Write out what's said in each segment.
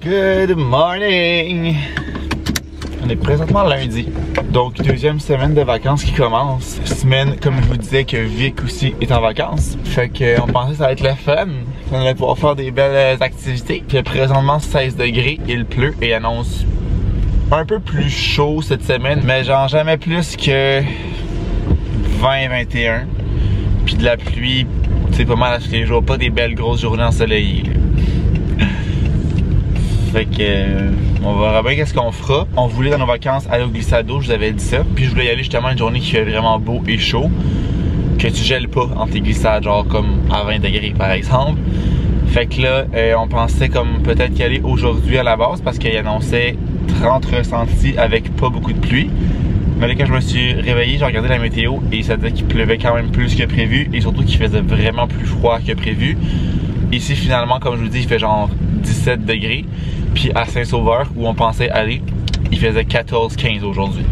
Good morning! On est présentement lundi, donc deuxième semaine de vacances qui commence. Semaine, comme je vous disais, que Vic aussi est en vacances. Fait qu'on pensait que ça va être le fun. On allait pouvoir faire des belles activités. Il fait présentement 16 degrés, il pleut et annonce un peu plus chaud cette semaine, mais genre jamais plus que 20-21. Puis de la pluie, c'est pas mal à tous les jours, pas des belles grosses journées ensoleillées. Fait que on verra bien qu'est-ce qu'on fera. On voulait dans nos vacances aller au glissado, je vous avais dit ça. Puis je voulais y aller justement une journée qui fait vraiment beau et chaud. Que tu gèles pas entre tes glissades, genre comme à 20 degrés par exemple. Fait que là, on pensait comme peut-être y aller aujourd'hui à la base parce qu'il annonçait 30 ressentis avec pas beaucoup de pluie. Mais là quand je me suis réveillé, j'ai regardé la météo et ça disait qu'il pleuvait quand même plus que prévu. Et surtout qu'il faisait vraiment plus froid que prévu. Ici finalement, comme je vous dis, il fait genre 17 degrés. Puis à Saint-Sauveur, où on pensait aller, il faisait 14-15 aujourd'hui.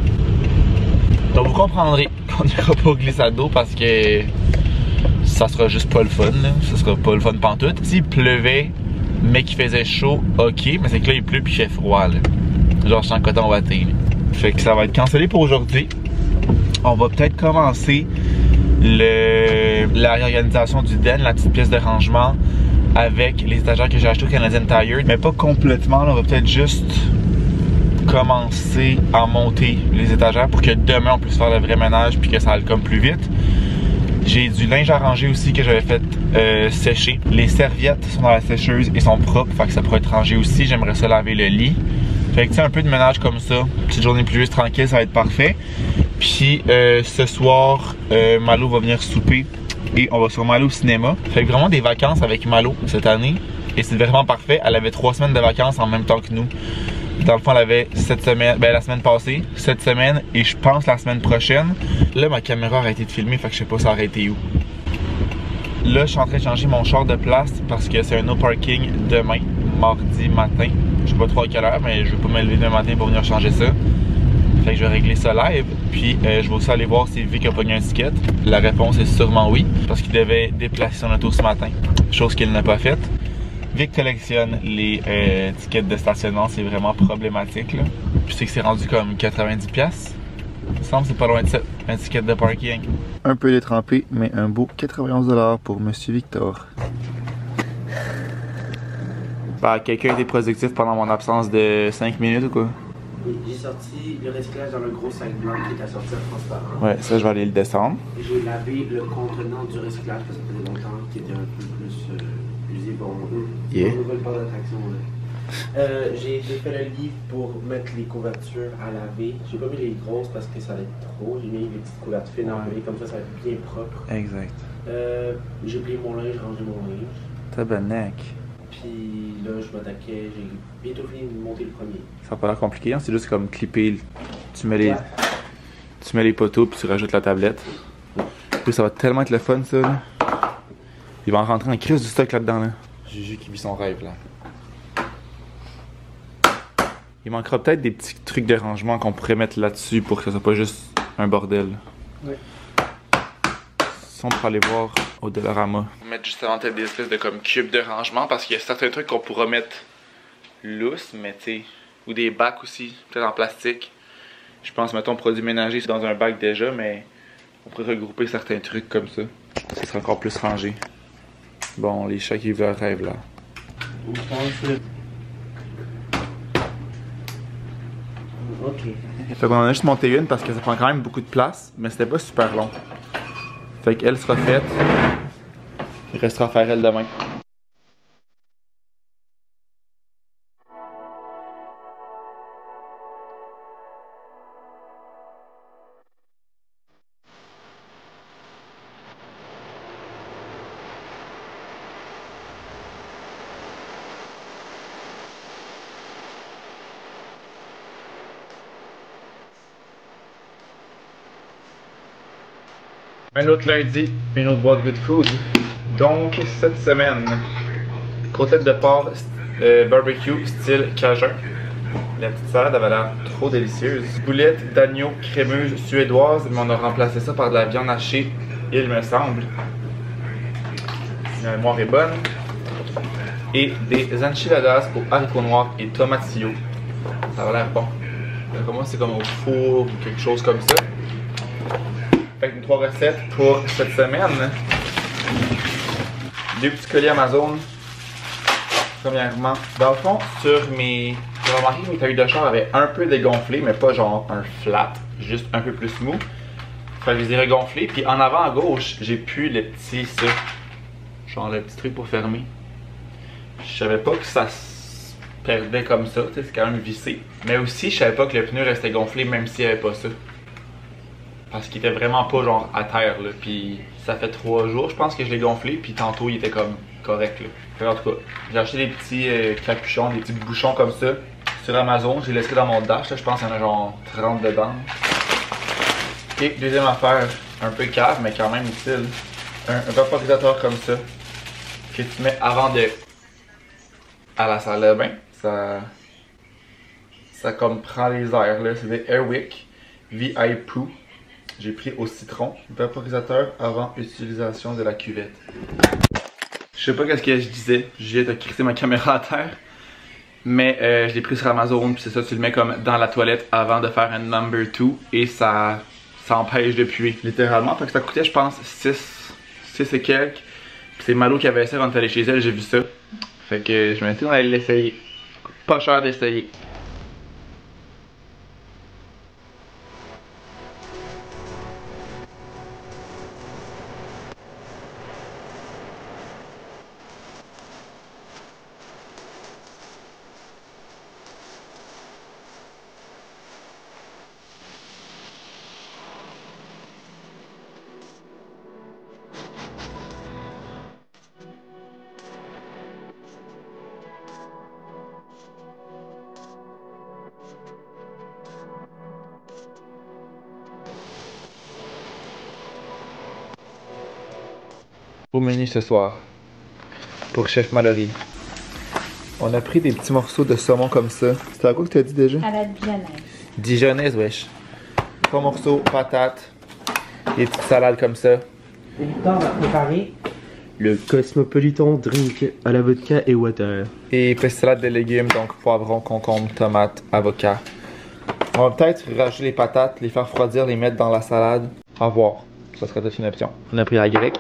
Donc vous comprendrez qu'on n'ira pas au glissade-d'eau parce que ça sera juste pas le fun, là. Ça sera pas le fun pantoute. S'il pleuvait, mais qu'il faisait chaud, ok, mais c'est que là il pleut puis il fait froid, là. Genre je suis en coton watté. Fait que ça va être cancellé pour aujourd'hui. On va peut-être commencer la réorganisation du den, la petite pièce de rangement, avec les étagères que j'ai achetées au Canadian Tire, mais pas complètement, là, on va peut-être juste commencer à monter les étagères pour que demain on puisse faire le vrai ménage puis que ça aille comme plus vite. J'ai du linge à ranger aussi que j'avais fait sécher. Les serviettes sont dans la sécheuse et sont propres, fait que ça pourrait être rangé aussi. J'aimerais ça laver le lit. Fait que tu sais, un peu de ménage comme ça, petite journée pluvieuse tranquille, ça va être parfait. Puis ce soir, Malo va venir souper. Et on va sûrement aller au cinéma. Fait que vraiment des vacances avec Malo cette année. Et c'est vraiment parfait. Elle avait 3 semaines de vacances en même temps que nous. Dans le fond, elle avait cette semaine, la semaine passée, cette semaine et je pense la semaine prochaine. Là, ma caméra a arrêté de filmer, fait que je sais pas ça a arrêté où. Là, je suis en train de changer mon char de place parce que c'est un no parking demain, mardi matin. Je sais pas trop à quelle heure, mais je vais pas me lever demain matin pour venir changer ça. Fait que je vais régler ça live, puis je vais aussi aller voir si Vic a pogné un ticket. La réponse est sûrement oui, parce qu'il devait déplacer son auto ce matin, chose qu'il n'a pas faite. Vic collectionne les tickets de stationnement, c'est vraiment problématique là. Je sais que c'est rendu comme 90$. Il me semble que c'est pas loin de ça, un ticket de parking. Un peu détrempé, mais un beau 91$ pour Monsieur Victor. Bah, quelqu'un a été productif pendant mon absence de 5 minutes ou quoi? J'ai sorti le recyclage dans le gros sac blanc qui est à sortir transparent. Ouais, ça je vais aller le descendre. Et j'ai lavé le contenant du recyclage parce que ça faisait longtemps qu'il était un peu plus usé pour Yeah. une nouvelle part d'attraction. J'ai fait le livre pour mettre les couvertures à laver. J'ai pas mis les grosses parce que ça allait être trop. J'ai mis les petites couvertures fines enlevées, comme ça va être bien propre. Exact. J'ai plié mon linge, rangé mon linge. Tabarnak. Puis là, je m'attaquais, j'ai bientôt fini de monter le premier. Ça n'a pas l'air compliqué, hein? C'est juste comme clipper, tu mets les poteaux puis tu rajoutes la tablette. Puis ça va tellement être le fun ça là. Il va en rentrer en crise du stock là-dedans là. Juju qui vit son rêve là. Il manquera peut-être des petits trucs de rangement qu'on pourrait mettre là-dessus pour que ça soit pas juste un bordel. Oui. Si on pourrait aller voir au Dollarama. Mettre justement peut-être des espèces de comme cubes de rangement parce qu'il y a certains trucs qu'on pourra mettre lousses, mais tu sais, ou des bacs aussi, peut-être en plastique. Je pense, mettons, produits ménagers dans un bac déjà, mais on pourrait regrouper certains trucs comme ça. Ça sera encore plus rangé. Bon, les chats qui vivent leur rêve là. Ok. Fait qu'on en a juste monté une parce que ça prend quand même beaucoup de place, mais c'était pas super long. Fait qu'elle sera faite. Il restera à faire elle demain. Un autre lundi, une autre boîte Good Food. Donc, cette semaine, côtelette de porc barbecue style cajun. La petite salade avait l'air trop délicieuse. Boulettes d'agneau crémeuse suédoise, mais on a remplacé ça par de la viande hachée, il me semble. La mémoire est bonne. et des enchiladas aux haricots noirs et tomatillo. Ça a l'air bon. Pour moi, c'est comme au four ou quelque chose comme ça. Fait que 3 recettes pour cette semaine. 2 petits colis Amazon. Premièrement, dans le fond, sur mes... J'ai remarqué que mes tailles de char avaient un peu dégonflé, mais pas genre un flat, juste un peu plus mou. Fait que je les ai regonflés. Puis en avant à gauche, j'ai pu le petit ça. Genre le petit truc pour fermer. Je savais pas que ça se perdait comme ça, tu sais, c'est quand même vissé. Mais aussi, je savais pas que le pneu restait gonflé même s'il n'y avait pas ça. Parce qu'il était vraiment pas genre à terre là. Puis ça fait 3 jours, je pense que je l'ai gonflé. Puis tantôt, il était comme correct là. Fait en tout cas, j'ai acheté des petits capuchons, des petits bouchons comme ça sur Amazon. J'ai laissé dans mon dash, là, je pense qu'il y en a genre 30 dedans. Et deuxième affaire, un peu cave, mais quand même utile. Un vaporisateur comme ça. Que tu mets avant de... à la salle de bain. Ça comme prend les airs là. C'est des Airwick VI Pro. J'ai pris au citron. Vaporisateur avant utilisation de la cuvette. Je sais pas qu'est-ce que je disais. J'ai de crisser ma caméra à terre. Mais je l'ai pris sur Amazon. Puis c'est ça, tu le mets comme dans la toilette avant de faire un number 2. Et ça empêche de puer. Littéralement. Fait que ça coûtait, je pense, 6 et quelques. Puis c'est Malo qui avait essayé quand on est allé chez elle. J'ai vu ça. Fait que je me suis dit, on allait l'essayer. Pas cher d'essayer. Au menu ce soir, pour Chef Mallory. On a pris des petits morceaux de saumon comme ça. C'était à quoi que tu as dit déjà? À la dijonnaise. Dijonnaise, wesh. 3 morceaux, patates, des petites salades comme ça. Et Victor va préparer le Cosmopolitan drink à la vodka et water. Et petite salade de légumes, donc poivron, concombre, tomate, avocat. On va peut-être rajouter les patates, les faire refroidir, les mettre dans la salade. À voir. Ça serait peut-être une option. On a pris la grecque.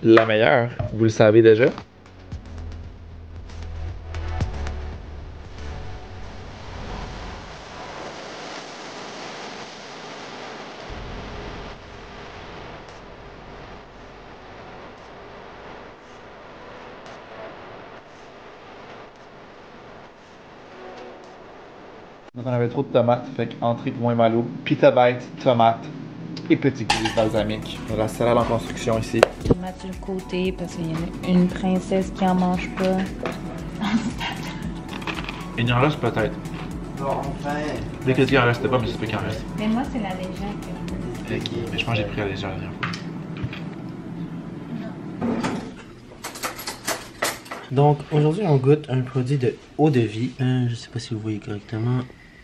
La meilleure, vous le savez déjà. Donc on avait trop de tomates, fait qu'entrée pour moi et Malo, pita bite, tomate et petit coulis balsamique. On a la salade en construction ici. Tomate sur le côté parce qu'il y en a une princesse qui en mange pas. Il y en reste peut-être. Non, enfin. Dès que il en restait pas, mais c'est pas qu'il en reste. Mais moi, c'est la légère que... Ok, mais je pense que j'ai pris la légère la dernière fois. Donc aujourd'hui on goûte un produit de eau de vie. Je sais pas si vous voyez correctement.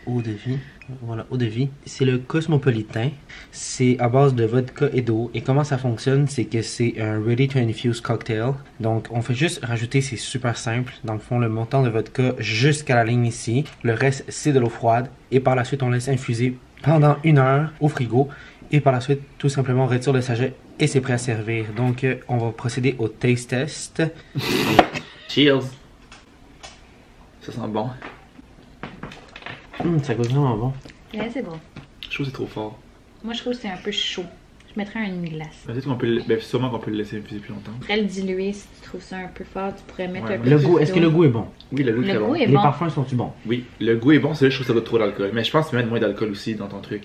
Eau de vie. Voilà, eau de vie. C'est le Cosmopolitan. C'est à base de vodka et d'eau. Et comment ça fonctionne, c'est que c'est un ready to infuse cocktail. Donc on fait juste rajouter, c'est super simple. Dans le fond, le montant de vodka jusqu'à la ligne ici. Le reste, c'est de l'eau froide. Et par la suite, on laisse infuser pendant 1 heure au frigo. Et par la suite, tout simplement, on retire le sachet et c'est prêt à servir. Donc on va procéder au taste test. Cheers! Ça sent bon. Ça goûte vraiment bon. Ouais, c'est bon. Je trouve que c'est trop fort. Moi, je trouve que c'est un peu chaud. Je mettrais une glace. Peut-être qu'on peut le... Ben, sûrement qu'on peut le laisser infuser plus longtemps. Après le diluer, si tu trouves ça un peu fort, tu pourrais mettre Ouais, un peu Le plus goût, est-ce que le d'eau. goût est bon? Oui, le goût est très Le bon. goût est Les bon. parfums sont-ils bons? Oui, le goût est bon, c'est là je trouve que ça goûte trop d'alcool. Mais je pense que tu mets moins d'alcool aussi dans ton truc.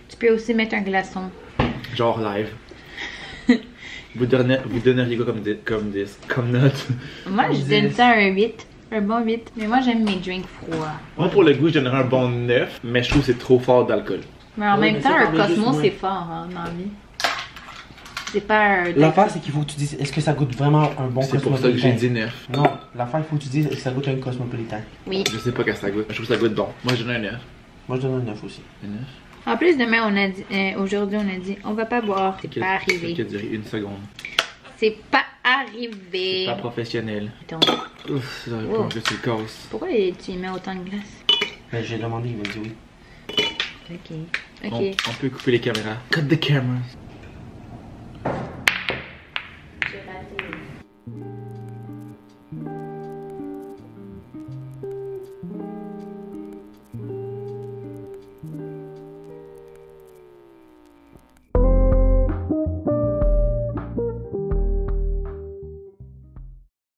Tu peux aussi mettre un glaçon. Genre live. vous donneriez quoi comme note? Moi, je donne ça un 8. Un bon 8. Mais moi, j'aime mes drinks froids. Moi, pour le goût, je donnerais un bon 9, mais je trouve que c'est trop fort d'alcool. Mais en Ouais, même mais temps, ça un parlait juste Cosmo, moins. c'est fort hein, dans la vie. C'est pas un... L'affaire, c'est qu'il faut que tu dises, est-ce que ça goûte vraiment un bon C'est Cosmopolitan? pour ça que j'ai dit 9. Non, l'affaire, il faut que tu dises, est-ce que ça goûte un Cosmopolitan? Oui. Je sais pas qu'est-ce que ça goûte. Je trouve que ça goûte bon. Moi, je donne un 9. Moi, je donne un 9 aussi. Un 9? En plus, demain, on a dit... aujourd'hui, on a dit, on va pas boire. C'est pas Ça arrivé. peut durer 1 seconde. C'est pas arrivé. arrivé. Pas professionnel. Attends, Ouf, ça Wow. que tu le casses. pourquoi tu y mets autant de glace? J'ai demandé, il m'a dit oui. Ok. On peut couper les caméras. Cut the cameras.